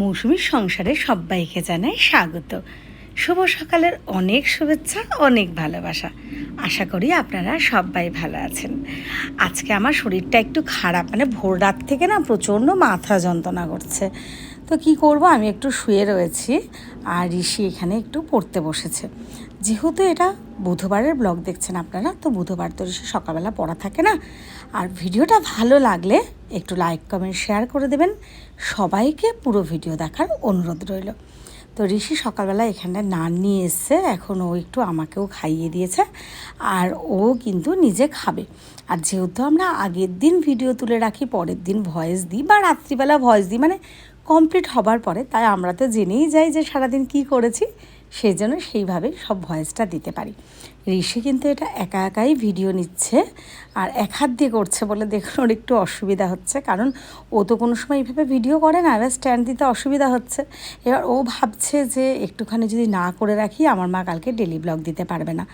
মৌসুমীর সংসারে সবাইকে জানাই স্বাগত। শুভ সকালের অনেক শুভেচ্ছা, অনেক ভালোবাসা। আশা করি আপনারা সবাই ভালো আছেন। আজকে আমার শরীরটা একটু খারাপ, ভোর রাত থেকে না প্রচণ্ড মাথা যন্ত্রণা করছে। তো কি করব, আমি একটু শুয়ে রয়েছি আর ঋষি এখানে একটু পড়তে বসেছে। যেহেতু এটা বুধবারের ব্লগ দেখছেন আপনারা, তো বুধবার তো ঋষি সকালবেলা পড়া থাকে না। আর ভিডিওটা ভালো লাগলে একটু লাইক কমেন্ট শেয়ার করে দেবেন। সবাইকে পুরো ভিডিও দেখার অনুরোধ রইল। তো ঋষি সকালবেলা এখানটায় নান নিয়ে এসছে, এখন ও একটু আমাকেও খাইয়ে দিয়েছে আর ও কিন্তু নিজে খাবে। আর যেহেতু আমরা আগের দিন ভিডিও তুলে রাখি, পরের দিন ভয়েস দিই বা রাত্রিবেলা ভয়েস দিই, কমপ্লিট হবার পরে, তাই আমরা তো জেনেই যাই যে সারাদিন কী করেছি, সেই জন্য সেইভাবেই সব ভয়েসটা দিতে পারি। ঋষি কিন্তু এটা একা একাই ভিডিও নিচ্ছে আর এক হাত দিয়ে করছে বলে দেখুন ওর একটু অসুবিধা হচ্ছে, কারণ ও তো কোনো সময় এইভাবে ভিডিও করে না, এবার স্ট্যান্ড দিতে অসুবিধা হচ্ছে। এবার ও ভাবছে যে একটুখানি যদি না করে রাখি, আমার মা কালকে ডেলি ব্লগ দিতে পারবে না।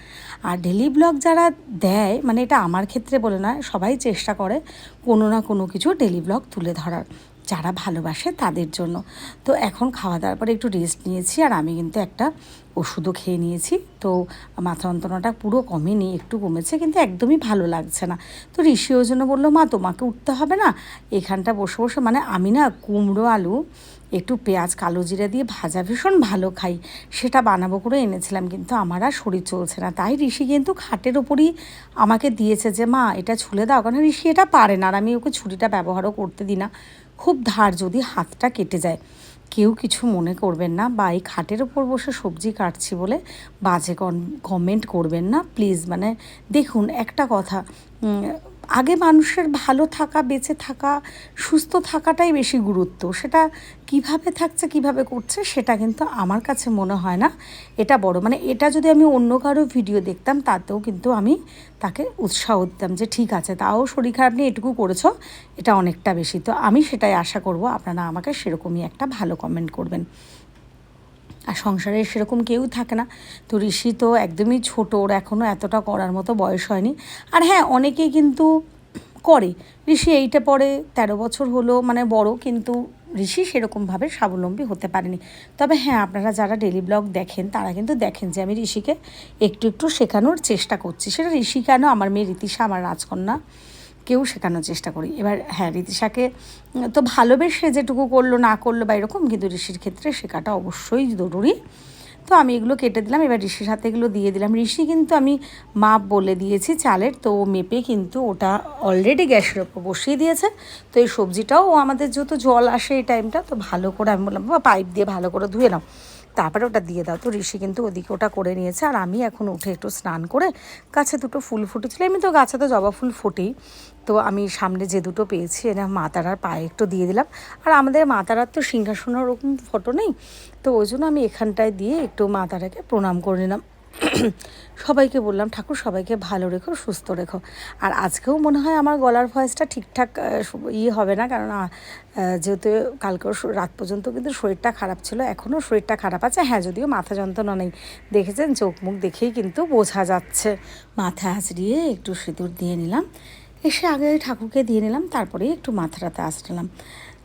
আর ডেলি ব্লগ যারা দেয়, এটা আমার ক্ষেত্রে বলে না, সবাই চেষ্টা করে কোনো না কোনো কিছু ডেলি ব্লগ তুলে ধরার, যারা ভালোবাসে তাদের জন্য। তো এখন খাওয়া দাওয়ার পরে একটু রেস্ট নিয়েছি আর আমি কিন্তু একটা ওষুধও খেয়ে নিয়েছি। তো মাথা যন্ত্রণাটা পুরো কমেনি, একটু কমেছে, কিন্তু একদমই ভালো লাগছে না। তো ঋষি ওই জন্য বললো, মা তোমাকে উঠতে হবে না, এখানটা বসে বসে, আমি না কুমড়ো আলু একটু পেঁয়াজ কালো জিরা দিয়ে ভাজা ভীষণ ভালো খাই, সেটা বানাবো করে এনেছিলাম, কিন্তু আমার আর শরীর চলছে না। তাই ঋষি কিন্তু খাটের ওপরই আমাকে দিয়েছে যে মা এটা ছুলে দাও, কারণ ঋষি এটা পারে না আর আমি ওকে ছুরিটা ব্যবহারও করতে দিই না, খুব ধার যদি হাতটা কেটে যায়। কেউ কিছু মনে করবেন না, বা এই খাটের ওপর বসে সবজি কাটছি বলে বাজে কমেন্ট করবেন না প্লিজ। দেখুন একটা কথা, আগে মানুষের ভালো থাকা, বেঁচে থাকা, সুস্থ থাকাটাই বেশি গুরুত্ব। সেটা কিভাবে থাকছে, কিভাবে করছে, সেটা কিন্তু আমার কাছে মনে হয় না এটা বড়। এটা যদি আমি অন্য কারো ভিডিও দেখতাম, তাতেও কিন্তু আমি তাকে উৎসাহ দিতাম যে ঠিক আছে, তাও শরীর খারাপ নিয়ে এটুকু করেছো, এটা অনেকটা বেশি। তো আমি সেটাই আশা করব আপনারা আমাকে সেরকমই একটা ভালো কমেন্ট করবেন। আর সংসারে সেরকম কেউ থাকে না। তো ঋষি তো একদমই ছোট, ওর এখনও এতটা করার মতো বয়স হয়নি। আর হ্যাঁ, অনেকেই কিন্তু করে। ঋষি এইটা পরে 13 বছর হলো, বড়, কিন্তু ঋষি সেরকমভাবে স্বাবলম্বী হতে পারেনি। তবে হ্যাঁ, আপনারা যারা ডেলি ব্লগ দেখেন তারা কিন্তু দেখেন যে আমি ঋষিকে একটু একটু শেখানোর চেষ্টা করছি। সেটা ঋষি কেন, আমার মেয়ে রীতিশা, আমার রাজকন্যা, কেউ শেখানোর চেষ্টা করি। এবার হ্যাঁ, রীতিশাকে তো ভালোবেসে যেটুকু করলো না করলো বা এরকম, কিন্তু ঋষির ক্ষেত্রে শেখাটা অবশ্যই জরুরি। তো আমি এগুলো কেটে দিলাম, এবার ঋষির হাতে এগুলো দিয়ে দিলাম। ঋষি কিন্তু আমি মাপ বলে দিয়েছি চালের, তো মেপে কিন্তু ওটা অলরেডি গ্যাসের ওপর বসিয়ে দিয়েছে। তো এই সবজিটাও ও আমাদের যেহেতু জল আসে এই টাইমটা, তো ভালো করে আমি বললাম বাবা পাইপ দিয়ে ভালো করে ধুয়ে নাও, তারপরে ওটা দিয়ে দাও। তো ঋষি কিন্তু ওদিকে ওটা করে নিয়েছে আর আমি এখন উঠে একটু স্নান করে, গাছে দুটো ফুল ফুটেছিল, এমনি তো গাছে তো জবা ফুল ফোটেই, তো আমি সামনে যে দুটো পেয়েছি এনে মা তারার পায়ে একটু দিয়ে দিলাম। আর আমাদের মা তারার তো সিংহাসনের ওরকম ফটো নেই, তো ওই জন্য আমি এখানটায় দিয়ে একটু মা তারাকে প্রণাম করে নিলাম। সবাইকে বললাম ঠাকুর সবাইকে ভালো রেখো, সুস্থ রেখো। আর আজকেও মনে হয় আমার গলার ভয়েসটা ঠিকঠাক হবে না, কারণ যেহেতু কালকেও রাত পর্যন্ত কিন্তু শরীরটা খারাপ ছিল, এখনও শরীরটা খারাপ আছে। হ্যাঁ, যদিও মাথা যন্ত্রণা নেই, দেখেছেন চোখ মুখ দেখেই কিন্তু বোঝা যাচ্ছে। মাথা আঁচড়িয়ে একটু সিঁদুর দিয়ে নিলাম, এসে আগে ঠাকুরকে দিয়ে নিলাম, তারপরে একটু মাথাটাতে আসলাম।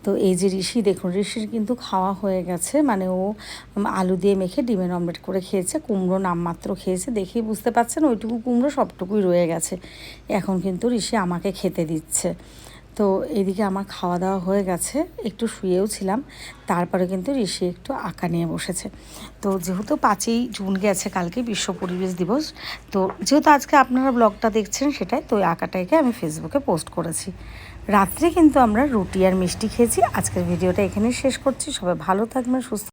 তো এই যে ঋষি, দেখুন ঋষির কিন্তু খাওয়া হয়ে গেছে, ও আলু দিয়ে মেখে ডিমের অমলেট করে খেয়েছে, কুমড়ো নামমাত্র খেয়েছে, দেখেই বুঝতে পারছেন ওইটুকু কুমড়ো সবটুকুই রয়ে গেছে। এখন কিন্তু ঋষি আমাকে খেতে দিচ্ছে। তো এদিকে আমার খাওয়া দাওয়া হয়ে গেছে, একটু শুয়েও ছিলাম, তারপরে কিন্তু ঋষি একটু আঁকা নিয়ে বসেছে। তো যেহেতু 5ই জুন গেছে, কালকে বিশ্ব পরিবেশ দিবস, তো যেহেতু আজকে আপনারা ব্লগটা দেখছেন সেটাই, তো ওই আঁকাটাকে আমি ফেসবুকে পোস্ট করেছি। রাত্রে কিন্তু আমরা রুটি আর মিষ্টি খেয়েছি। আজকের ভিডিওটা এখানেই শেষ করছি। সবাই ভালো থাকবেন, সুস্থ